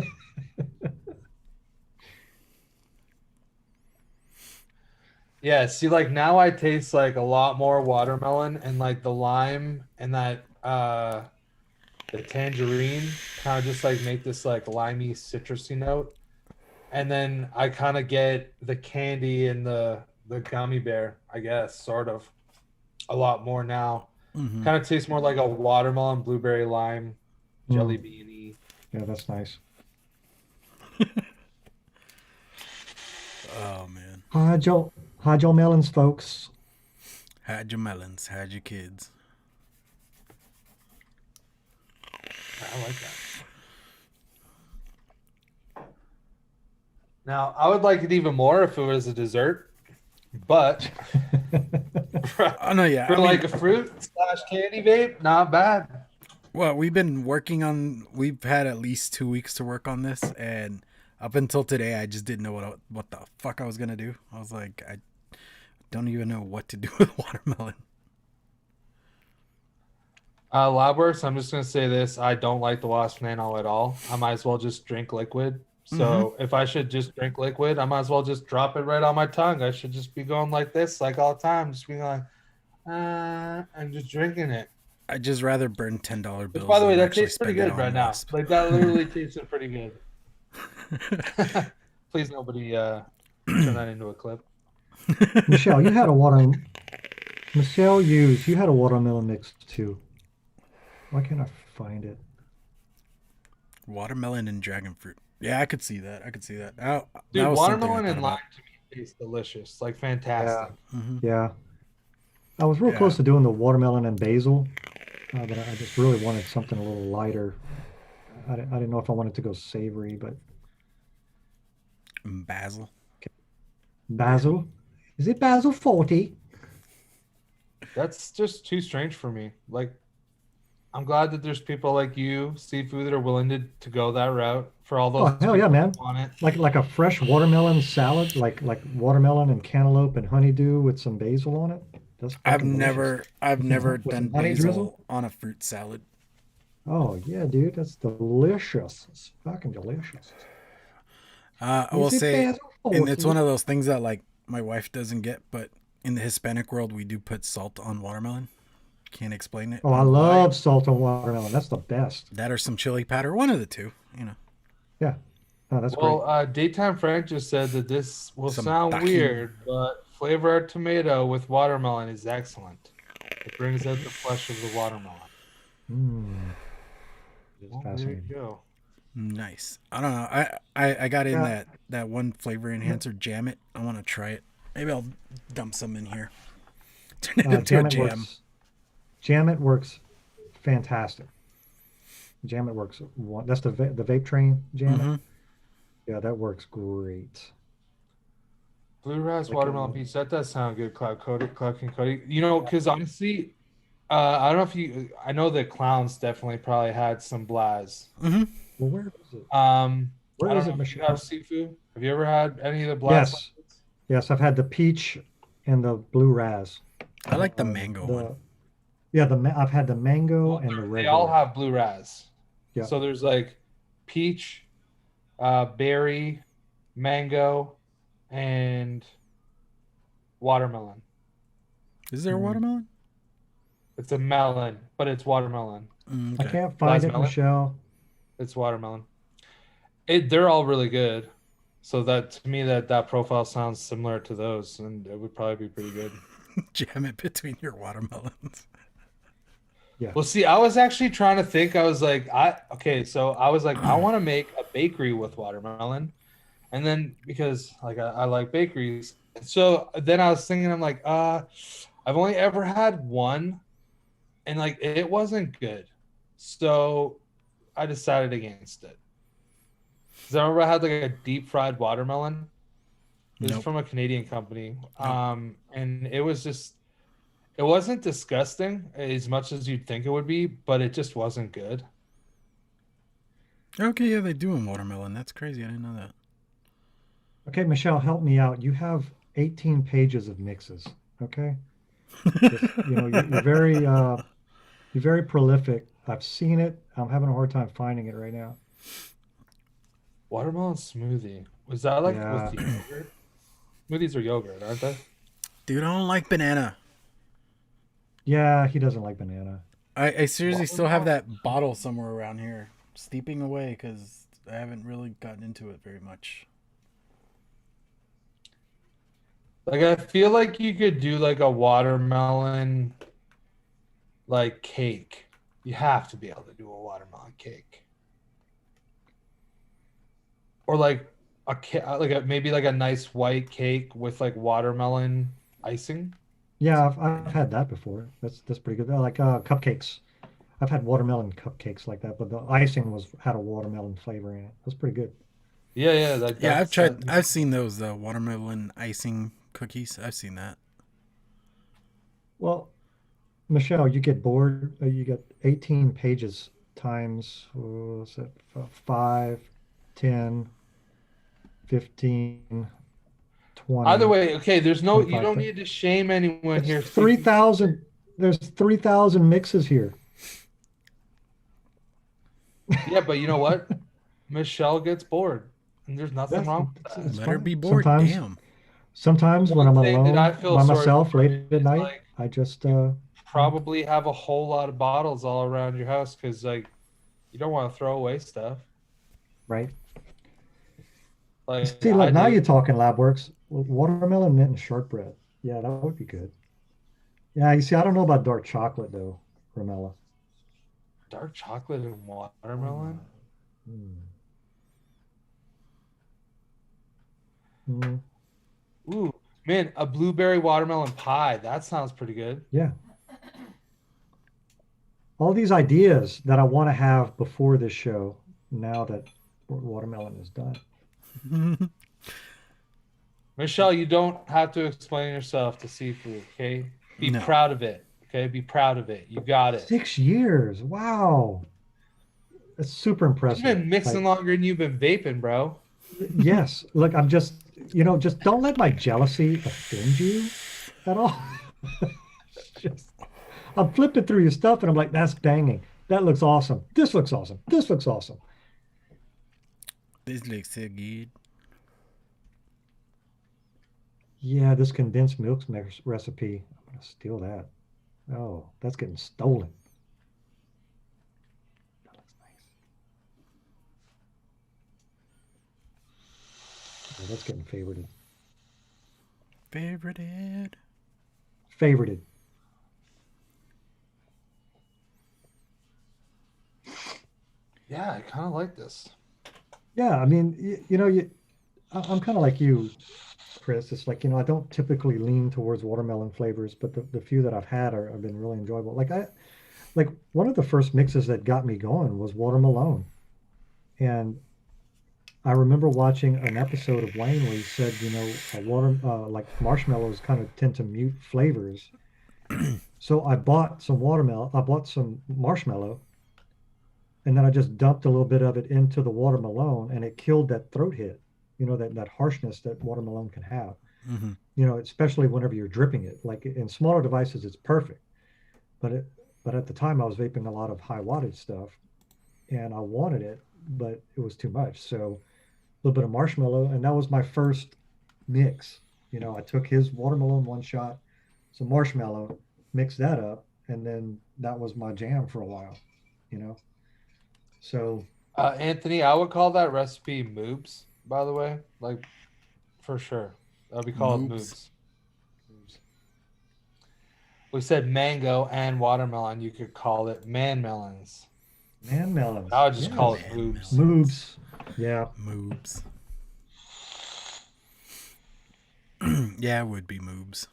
Yeah, see, like now I taste like a lot more watermelon and like the lime and that the tangerine kind of just like make this like limey citrusy note. And then I kind of get the candy and the gummy bear, I guess, sort of a lot more now. Mm-hmm. Kind of tastes more like a watermelon, blueberry, lime, jelly Mm, beanie. yeah, that's nice. Oh man. Hide your melons, folks. Had your melons, had your kids. I like that. Now, I would like it even more if it was a dessert, but Oh no, yeah. for I mean, like a fruit slash candy vape, not bad. well, we've been working on. We've had at least 2 weeks to work on this, and up until today, I just didn't know what the fuck I was gonna do. I was like, I don't even know what to do with watermelon. Labworks, I'm just gonna say this: I don't like the wasp nano at all. I might as well just drink liquid. So if I should just drink liquid, I might as well just drop it right on my tongue. I should just be going like this, like all the time, just being like, and just drinking it. I'd just rather burn $10 Which, bills by the way, than that actually tastes pretty spend it good right on now. wasp. Like that literally tasted pretty good. Please, nobody turn that into a clip. Michelle, you had a water. Michelle Hughes, you had a watermelon mix too. Why can't I find it? Watermelon and dragon fruit. Yeah, I could see that. I could see that. That Dude, was something I watermelon thought and lime about. to me taste delicious, like Yeah, fantastic. yeah. I was real Yeah. close to doing the watermelon and basil, but I just really wanted something a little lighter. I didn't know if I wanted to go savory, but Basil. basil. Is it basil 40? That's just too strange for me. Like, I'm glad that there's people like you, Seafood, that are willing to go that route for all those Oh, hell yeah, people man. who want it. Like a fresh watermelon salad, like watermelon and cantaloupe and honeydew with some basil on it. That's fucking delicious. I've never With done some honey drizzle. basil on a fruit salad. Oh yeah, dude, that's delicious. It's fucking delicious. I will Is it say, basil and it's 40? one of those things that like my wife doesn't get, but in the Hispanic world, we do put salt on watermelon. Can't explain it. Oh, I on why. love salt on watermelon. That's the best. That or some chili powder, one of the two. You know, Yeah. Oh, that's great. Well, Daytime Frank just said that this will Some sound tajin. weird, but flavored tomato with watermelon is excellent. It brings out the flesh of the watermelon. It's Well, there you fascinating. go. nice. I don't know. I got in Yeah. that one flavor enhancer, Jam It. I want to try it. Maybe I'll dump some in here. Turn it into a Jam It jam. works. Jam It works fantastic. Jam It works. That's the vape train Jam It. Mhm. Yeah, that works great. Blue Ras Like, Watermelon Peach. That does sound good, Cloud King Cody. You know, because honestly, I don't know if you. I know the clowns definitely probably had some Blaz. Mm-hmm. well, where is it? I Where don't is know it, if you have Michelle? Sifu. Have you ever had any of the Blaz? Yes. Yes, I've had the peach and the blue ras. I like the mango one. I've had the mango Well, and the they all regular. have Blue Raz. Yeah. So there's like peach, berry, mango, and watermelon. Is there a Mm. watermelon? It's a melon, but it's watermelon. Mm, I okay. can't find it, Melon? Michelle. It's watermelon. They're all really good. So that to me that profile sounds similar to those, and it would probably be pretty good. Jam it between your watermelons. Yeah. Well, see, I was actually trying to think. I was like, I want to make a bakery with watermelon, and then because like I like bakeries, so then I was thinking, I'm like, I've only ever had one, and like it wasn't good, so I decided against it. Because I remember I had like a deep fried watermelon. It was Nope. from a Canadian company, and it was just. It wasn't disgusting as much as you'd think it would be, but it just wasn't good. Okay, yeah, they do in watermelon. That's crazy. I didn't know that. Okay, Michelle, help me out. You have 18 pages of mixes. Okay. Just, you're very prolific. I've seen it. I'm having a hard time finding it right now. Watermelon smoothie. Was that like Yeah. with yogurt? Smoothies are yogurt, aren't they? Dude, I don't like banana. Yeah, he doesn't like banana. I seriously still have that bottle somewhere around here, steeping away because I haven't really gotten into it very much. Like I feel like you could do like a watermelon like cake. You have to be able to do a watermelon cake. Or like maybe like a nice white cake with like watermelon icing. Yeah, I've had that before. That's pretty good. Like cupcakes. I've had watermelon cupcakes like that, but the icing had a watermelon flavor in it. That's pretty good. Yeah, Yeah, I've tried. I've seen those watermelon icing cookies. I've seen that. Well, Michelle, you get bored. You get 18 pages times, what's it, 5, 10, 15, 20. Either way, okay, you 25. don't need to shame anyone here. It's 3,000. There's 3,000 mixes here. Yeah, but you know what? Michelle gets bored, and there's nothing wrong with that. It's Let her fine. be bored. Sometimes, Damn. sometimes when I'm One thing alone that I feel by sorry myself for late at is, night, like, I just probably have a whole lot of bottles all around your house because like you don't want to throw away stuff. right. Like See, look, I now do. you're talking Labworks. Watermelon mint and shortbread. Yeah, that would be good. Yeah, you see, I don't know about dark chocolate though, Ramella. Dark chocolate and watermelon. Mm. Mm. Ooh, man, a blueberry watermelon pie. That sounds pretty good. Yeah. All these ideas that I want to have before this show, now that watermelon is done. Michelle, you don't have to explain yourself to seafood, okay? Be No. proud of it, okay? Be proud of it. You got it. 6 years. Wow. That's super You've impressive. been mixing Like, longer than you've been vaping, bro. yes. Look, I'm just, just don't let my jealousy offend you at all. Just, I'm flipping through your stuff and I'm like, that's banging. That looks awesome. This looks awesome. This looks awesome. This looks so good. Yeah, this condensed milk recipe. I'm gonna steal that. Oh, that's getting stolen. That looks nice. Oh, that's getting favorited. Favorited. Favorited. Yeah, I kind of like this. Yeah, I mean, I'm kind of like you, Chris. It's like, I don't typically lean towards watermelon flavors, but the few that I've had have been really enjoyable. Like one of the first mixes that got me going was watermelon. And I remember watching an episode of Wayne where he said, a water like marshmallows kind of tend to mute flavors. So I bought some watermelon. I bought some marshmallow, and then I just dumped a little bit of it into the watermelon, and it killed that throat hit. That harshness that watermelon can have. Hmm. Especially whenever you're dripping it. Like in smaller devices, it's perfect. But at the time, I was vaping a lot of high wattage stuff, and I wanted it, but it was too much. So a little bit of marshmallow, and that was my first mix. I took his watermelon one shot, some marshmallow, mixed that up, and then that was my jam for a while. You know, so Anthony, I would call that recipe moobs, by the way. Like, for sure. That'd be called Moobs. moobs. We said mango and watermelon. You could call it man melons. man melons, I would just call it Man moobs. moobs, yeah. Moobs. Yeah, it would be moobs.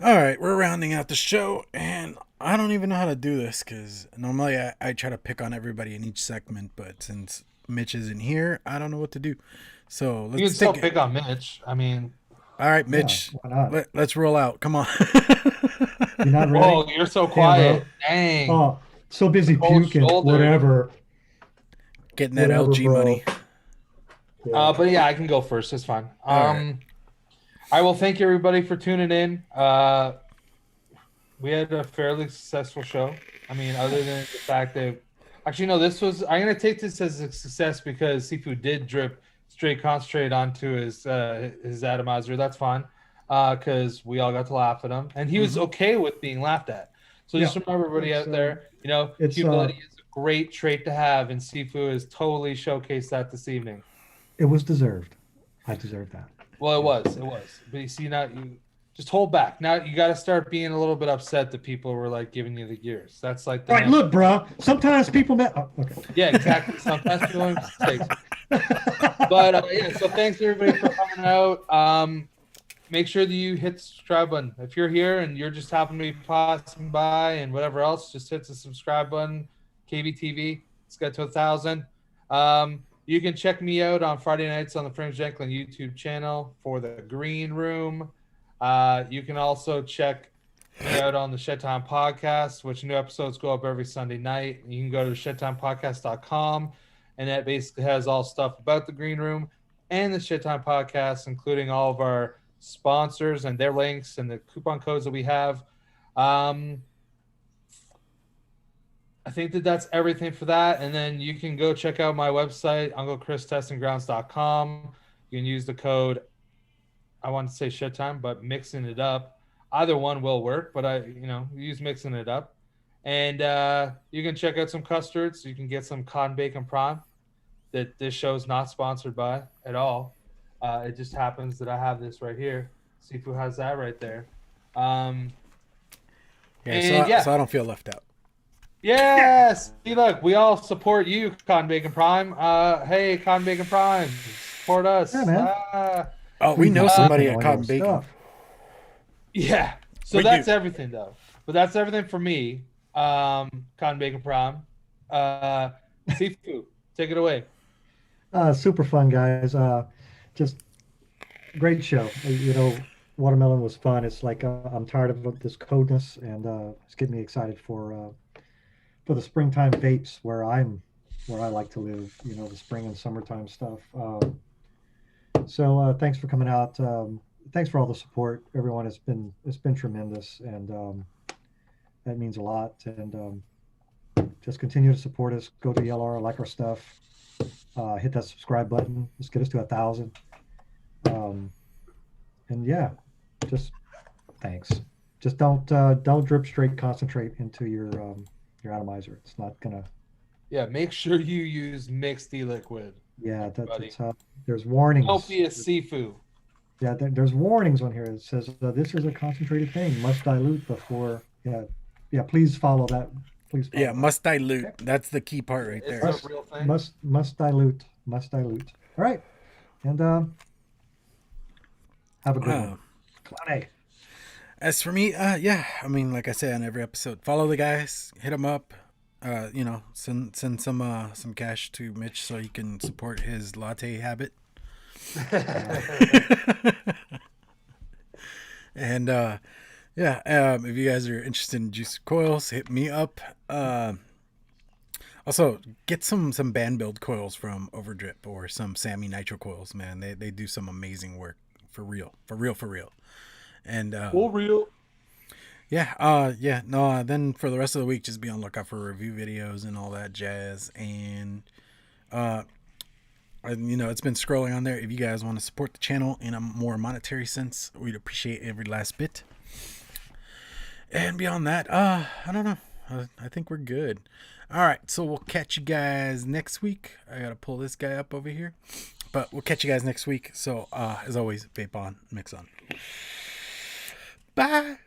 All right, we're rounding out the show, and I don't even know how to do this because normally I try to pick on everybody in each segment, but since Mitch isn't here, I don't know what to do. So You can let's still take pick it. on Mitch. I mean, All right, Mitch, Why not? let's roll out. Come on. You're not ready? whoa, you're so Damn, quiet. bro. Dang. Oh, so busy Cold puking. shoulder. Whatever. Getting that Whatever, LG bro. money. Yeah. But yeah, I can go first. It's fine. All right. I will thank everybody for tuning in. We had a fairly successful show. I mean, other than the fact that actually no, I'm gonna take this as a success because Sifu did drip straight concentrate onto his atomizer. That's fine. Because we all got to laugh at him. And he was okay with being laughed at. So just Yeah. remember everybody It's, out there, it's, humility is a great trait to have, and Sifu has totally showcased that this evening. It was deserved. I deserve that. Well, it was. But you see, now you just hold back. Now you got to start being a little bit upset that people were like giving you the gears. That's like the All right, look, bro. Sometimes people okay. Yeah, exactly. Sometimes people make mistakes. But yeah, so thanks everybody for coming out. Make sure that you hit the subscribe button. If you're here and you're just happen to be passing by and whatever else, just hit the subscribe button. KBTV, let's get to 1,000. You can check me out on Friday nights on the Frames Janklin YouTube channel for the Green Room. You can also check me out on the Shed Time Podcast, which new episodes go up every Sunday night. You can go to shedtimepodcast.com, and that basically has all stuff about the Green Room and the Shed Time Podcast, including all of our sponsors and their links and the coupon codes that we have. I think that's everything for that. And then you can go check out my website, UncleChrisTestingGrounds.com. You can use the code, I want to say Shed Time, but Mixing It Up. Either one will work, but use Mixing It Up. And you can check out some custards. You can get some cotton bacon prime that this show is not sponsored by at all. It just happens that I have this right here. Sifu has that right there. So I don't feel left out. Yes. See, look, we all support you, Cotton Bacon Prime. Hey, Cotton Bacon Prime, support us. Yeah, man. Oh, we know somebody at Cotton Bacon. Stuff. Yeah. So that's everything, though. But that's everything for me, Cotton Bacon Prime. Sifu, take it away. Super fun, guys. Just great show. Watermelon was fun. It's like I'm tired of this coldness, and it's getting me excited for the springtime vapes where I like to live. The spring and summertime stuff. So thanks for coming out. Thanks for all the support, everyone. It's been tremendous, and that means a lot. And just continue to support us. Go to LR, like our stuff. Hit that subscribe button. Let's get us to 1,000. And yeah, just thanks. Just don't drip straight concentrate into your atomizer. It's not gonna. Yeah, make sure you use mixed e-liquid. Yeah, that's there's warnings. Don't be a Sifu. Yeah, there's warnings on here. It says this is a concentrated thing. Must dilute before. Yeah. Please follow that. Please. Follow that. Must dilute. Okay. That's the key part right there. It's a real thing. Must dilute. Must dilute. All right, and have a good one. Clown A. As for me, I mean, like I said on every episode, follow the guys, hit them up. send some cash to Mitch so he can support his latte habit. And if you guys are interested in juice coils, hit me up. Also, get some band build coils from Overdrip or some Sammy Nitro coils, man. They do some amazing work for real. And For real. then for the rest of the week, just be on lookout for review videos and all that jazz. And it's been scrolling on there. If you guys want to support the channel in a more monetary sense, we'd appreciate every last bit. And beyond that, I don't know. I think we're good. All right, so we'll catch you guys next week. I gotta pull this guy up over here, but we'll catch you guys next week. So as always, vape on, mix on. Bye.